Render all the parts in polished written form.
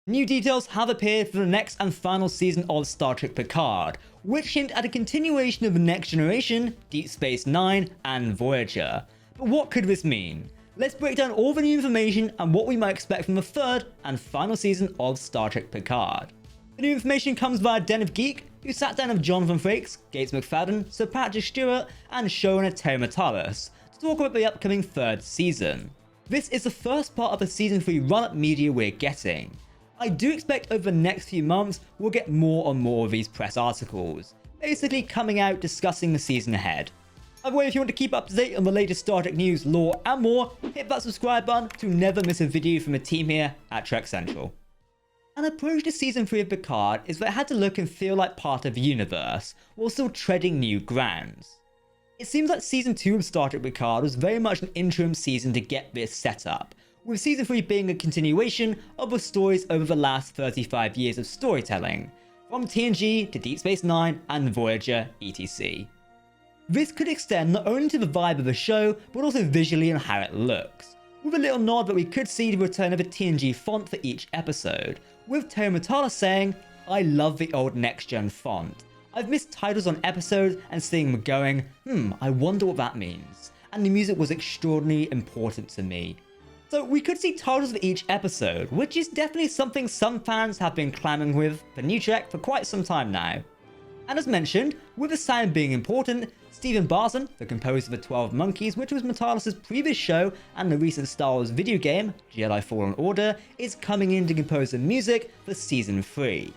New details have appeared for the next and final season of Star Trek Picard, which hint at a continuation of Next Generation, Deep Space Nine, and Voyager. But what could this mean? Let's break down all the new information and what we might expect from the third and final season of Star Trek Picard. The new information comes via Den of Geek, who sat down with Jonathan Frakes, Gates McFadden, Sir Patrick Stewart, and showrunner Terry Matalas to talk about the upcoming third season. This is the first part of the season 3 run-up media we're getting. I do expect over the next few months we'll get more and more of these press articles, basically coming out discussing the season ahead. By the way, if you want to keep up to date on the latest Star Trek news, lore, and more, hit that subscribe button to never miss a video from the team here at Trek Central. An approach to season 3 of Picard is that it had to look and feel like part of the universe, while still treading new grounds. It seems like season 2 of Star Trek Picard was very much an interim season to get this set up, with season 3 being a continuation of the stories over the last 35 years of storytelling, from TNG to Deep Space Nine and Voyager etc. This could extend not only to the vibe of the show, but also visually and how it looks, with a little nod that we could see the return of a TNG font for each episode, with Terry Matalas saying, "I love the old next-gen font. I've missed titles on episodes and seeing them going, I wonder what that means. And the music was extraordinarily important to me." So we could see titles for each episode, which is definitely something some fans have been clamoring with for New Trek for quite some time now. And as mentioned, with the sound being important, Stephen Barson, the composer of The 12 Monkeys, which was Matalas' previous show and the recent Star Wars video game, Jedi Fallen Order, is coming in to compose the music for Season 3.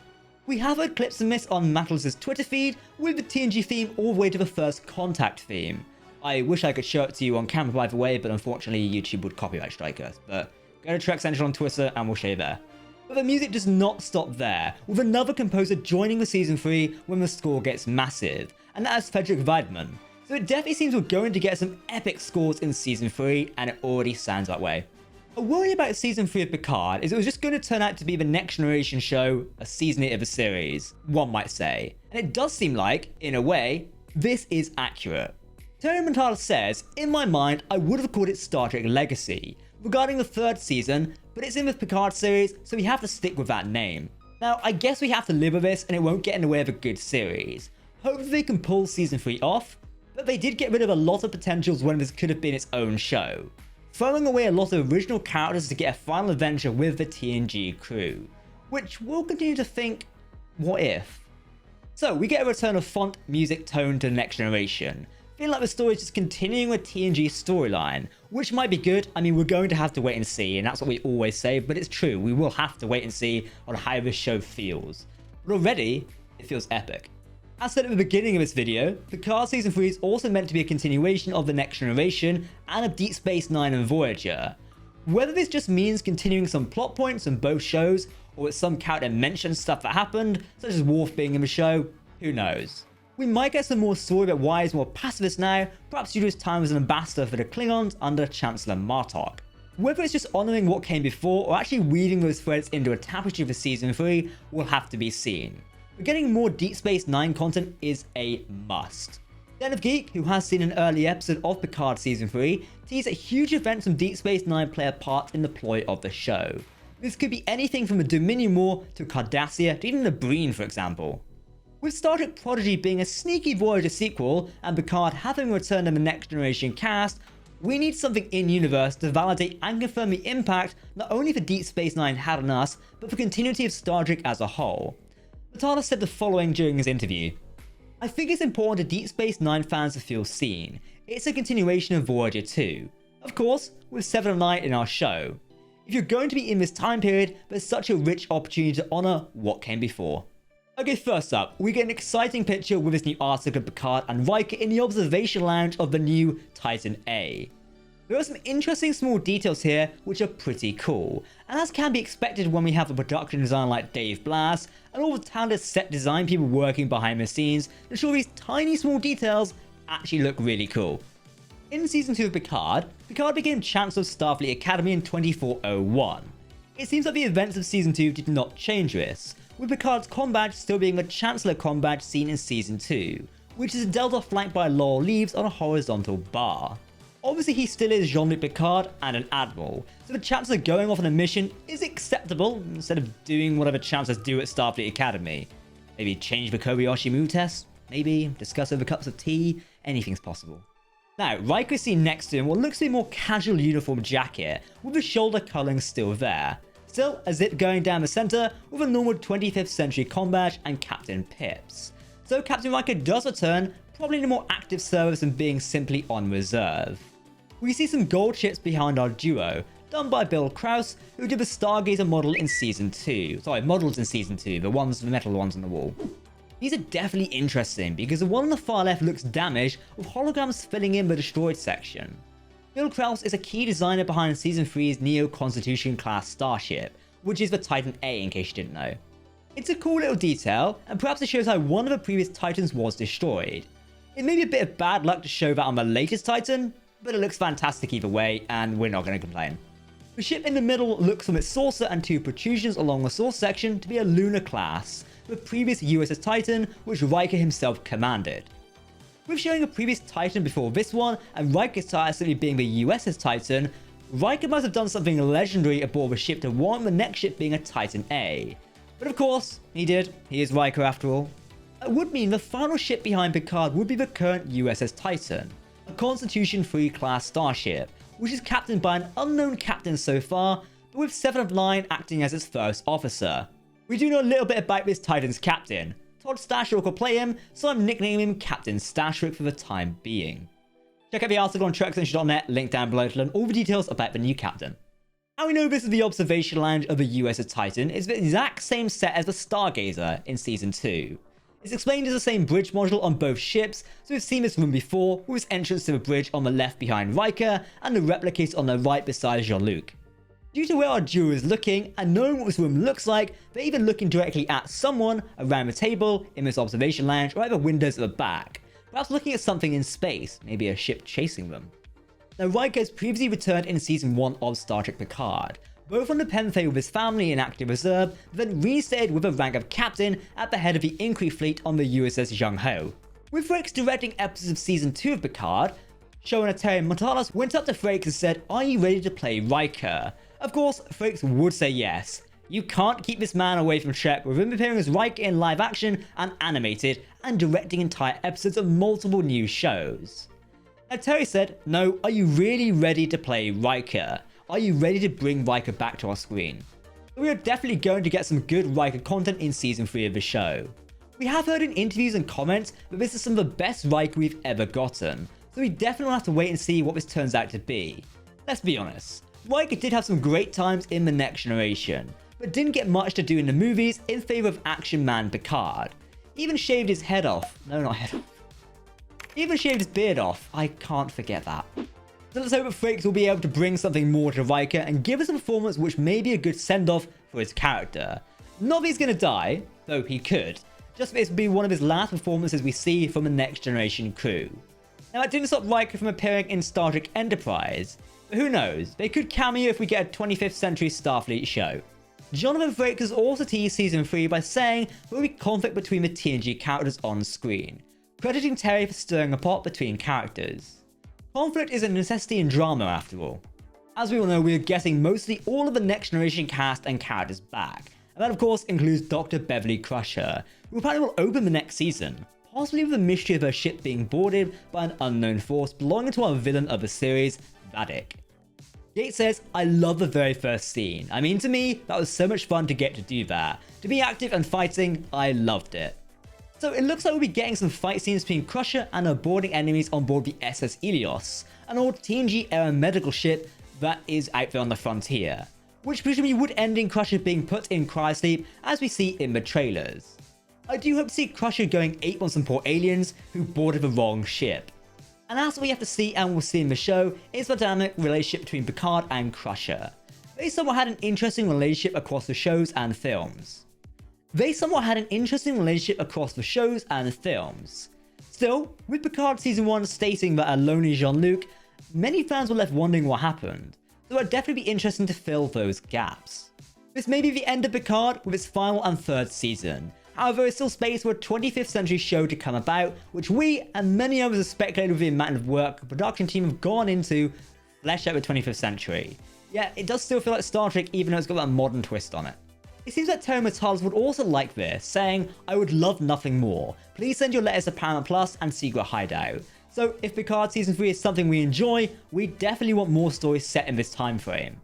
We have heard clips of this on Matalas' Twitter feed, with the TNG theme all the way to the First Contact theme. I wish I could show it to you on camera by the way, but unfortunately YouTube would copyright strike us. But go to Trek Central on Twitter and we'll show you there. But the music does not stop there, with another composer joining the season 3 when the score gets massive, and that is Frederick Weidman. So it definitely seems we're going to get some epic scores in season 3, and it already sounds that way. A worry about season 3 of Picard is it was just going to turn out to be the Next Generation show, a season 8 of a series, one might say. And it does seem like, in a way, this is accurate. Terry Matalas says, "In my mind, I would have called it Star Trek Legacy, regarding the third season, but it's in the Picard series, so we have to stick with that name." Now, I guess we have to live with this and it won't get in the way of a good series. Hopefully they can pull season 3 off, but they did get rid of a lot of potentials when this could have been its own show, throwing away a lot of original characters to get a final adventure with the TNG crew, which we'll continue to think, what if? So we get a return of font, music, tone to the Next Generation. Feeling like the story is just continuing with TNG's storyline, which might be good. I mean, we're going to have to wait and see, and that's what we always say, but it's true, we will have to wait and see on how this show feels. But already, it feels epic. As said at the beginning of this video, Picard Season 3 is also meant to be a continuation of the Next Generation and of Deep Space Nine and Voyager. Whether this just means continuing some plot points in both shows, or it's some character mentioned stuff that happened, such as Worf being in the show, who knows. We might get some more story about why he's more pacifist now, perhaps due to his time as an ambassador for the Klingons under Chancellor Martok. Whether it's just honouring what came before or actually weaving those threads into a tapestry for Season 3 will have to be seen. But getting more Deep Space Nine content is a must. Den of Geek, who has seen an early episode of Picard Season 3, teased that huge events from Deep Space Nine play a part in the ploy of the show. This could be anything from the Dominion War to Cardassia to even the Breen, for example. With Star Trek Prodigy being a sneaky Voyager sequel and Picard having returned in the Next Generation cast, we need something in-universe to validate and confirm the impact not only for Deep Space Nine had on us, but for continuity of Star Trek as a whole. Matalas said the following during his interview: "I think it's important to Deep Space Nine fans to feel seen. It's a continuation of Voyager 2. Of course, with 7 of 9 in our show. If you're going to be in this time period, there's such a rich opportunity to honour what came before." Okay, first up, we get an exciting picture with this new article of Picard and Riker in the observation lounge of the new Titan A. There are some interesting small details here which are pretty cool, and as can be expected when we have a production designer like Dave Blass and all the talented set design people working behind the scenes to ensure these tiny small details actually look really cool. In Season 2 of Picard became Chancellor of Starfleet Academy in 2401. It seems that the events of Season 2 did not change this, with Picard's comm badge still being the Chancellor comm badge seen in Season 2, which is a delta flanked by laurel leaves on a horizontal bar. Obviously, he still is Jean-Luc Picard and an admiral, so the chances of going off on a mission is acceptable instead of doing whatever chancellors do at Starfleet Academy. Maybe change the Kobayashi move test, maybe discuss over cups of tea, anything's possible. Now, Riker is seen next to him what looks to be a more casual uniform jacket, with the shoulder coloring still there. Still, a zip going down the center with a normal 25th century comm badge and Captain Pips. So Captain Riker does return, probably in a more active service than being simply on reserve. We see some gold ships behind our duo, done by Bill Krause, who did the Stargazer model in Season 2. Sorry, models in Season 2, the metal ones on the wall. These are definitely interesting because the one on the far left looks damaged with holograms filling in the destroyed section. Bill Krause is a key designer behind Season 3's Neo-Constitution class starship, which is the Titan A in case you didn't know. It's a cool little detail, and perhaps it shows how one of the previous Titans was destroyed. It may be a bit of bad luck to show that on the latest Titan, but it looks fantastic either way, and we're not going to complain. The ship in the middle looks from its saucer and two protrusions along the source section to be a lunar class, the previous USS Titan, which Riker himself commanded. With showing a previous Titan before this one, and Riker's Titan simply being the USS Titan, Riker must have done something legendary aboard the ship to warrant the next ship being a Titan A. But of course, he did. He is Riker after all. It would mean the final ship behind Picard would be the current USS Titan, a Constitution 3 class starship, which is captained by an unknown captain so far, but with Seventh Line acting as its first officer. We do know a little bit about this Titan's captain. Todd Stashwick will play him, so I'm nicknaming him Captain Stashwick for the time being. Check out the article on TrekCentral.net, link down below to learn all the details about the new captain. How we know this is the observation lounge of the USS Titan is the exact same set as the Stargazer in Season 2. It's explained as the same bridge module on both ships, so we've seen this room before, with its entrance to the bridge on the left behind Riker, and the replicas on the right beside Jean-Luc. Due to where our duo is looking, and knowing what this room looks like, they're even looking directly at someone around the table in this observation lounge or at the windows at the back, perhaps looking at something in space, maybe a ship chasing them. Now, Riker has previously returned in Season 1 of Star Trek Picard, both on the Nepenthe with his family in active reserve, then reinstated with the rank of captain at the head of the Inquiry fleet on the USS Jung Ho. With Frakes directing episodes of Season 2 of Picard, showrunner Terry Matalas went up to Frakes and said, "Are you ready to play Riker?" Of course, Frakes would say yes. You can't keep this man away from Trek, with him appearing as Riker in live action and animated, and directing entire episodes of multiple new shows. Now Terry said, "No, are you really ready to play Riker? Are you ready to bring Riker back to our screen?" We are definitely going to get some good Riker content in Season 3 of the show. We have heard in interviews and comments that this is some of the best Riker we've ever gotten, so we definitely will have to wait and see what this turns out to be. Let's be honest, Riker did have some great times in The Next Generation, but didn't get much to do in the movies in favour of action man Picard. He even shaved his head off. No, not head off. He even shaved his beard off. I can't forget that. So let's hope that Frakes will be able to bring something more to Riker and give us a performance which may be a good send-off for his character. Not that he's going to die, though he could. Just that this will be one of his last performances we see from the Next Generation crew. Now that didn't stop Riker from appearing in Star Trek Enterprise, but who knows, they could cameo if we get a 25th century Starfleet show. Jonathan Frakes has also teased Season 3 by saying there will be conflict between the TNG characters on screen, crediting Terry for stirring a pot between characters. Conflict is a necessity in drama after all. As we all know, we are getting mostly all of the Next Generation cast and characters back, and that of course includes Dr. Beverly Crusher, who apparently will open the next season, possibly with the mystery of her ship being boarded by an unknown force belonging to our villain of the series, Vadic. Yates says, "I love the very first scene. I mean, to me, that was so much fun to get to do that. To be active and fighting, I loved it." So it looks like we'll be getting some fight scenes between Crusher and her boarding enemies on board the SS Ilios, an old TNG-era medical ship that is out there on the frontier, which presumably would end in Crusher being put in cryosleep as we see in the trailers. I do hope to see Crusher going ape on some poor aliens who boarded the wrong ship. And that's what we have to see and we'll see in the show is the dynamic relationship between Picard and Crusher. They somewhat had an interesting relationship across the shows and films. Still, with Picard Season 1 stating that a lonely Jean-Luc, many fans were left wondering what happened, so it would definitely be interesting to fill those gaps. This may be the end of Picard with its final and third season, However, it's still space for a 25th century show to come about, which we and many others have speculated with the amount of work the production team have gone into to flesh out the 25th century. Yet, it does still feel like Star Trek even though it's got that modern twist on it. It seems that Terry Matalas would also like this, saying, "I would love nothing more. Please send your letters to Paramount Plus and Secret Hideout." So if Picard Season 3 is something we enjoy, we definitely want more stories set in this time frame.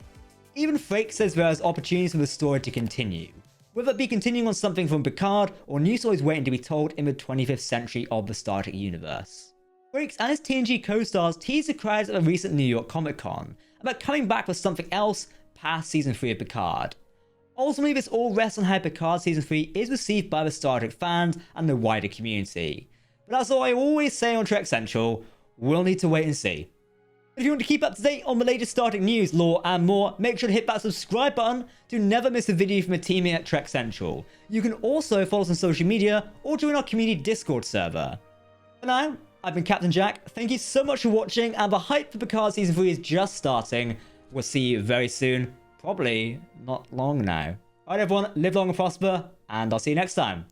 Even Frakes says there is opportunities for the story to continue, whether it be continuing on something from Picard or new stories waiting to be told in the 25th century of the Star Trek universe. Frakes and his TNG co-stars teased the crowds at the recent New York Comic Con about coming back for something else past Season 3 of Picard. Ultimately, this all rests on how Picard Season 3 is received by the Star Trek fans and the wider community. But as I always say on Trek Central, we'll need to wait and see. If you want to keep up to date on the latest Star Trek news, lore, and more, make sure to hit that subscribe button to never miss a video from the team here at Trek Central. You can also follow us on social media or join our community Discord server. For now, I've been Captain Jack. Thank you so much for watching, and the hype for Picard Season 3 is just starting. We'll see you very soon. Probably not long now. Alright everyone, live long and prosper, and I'll see you next time.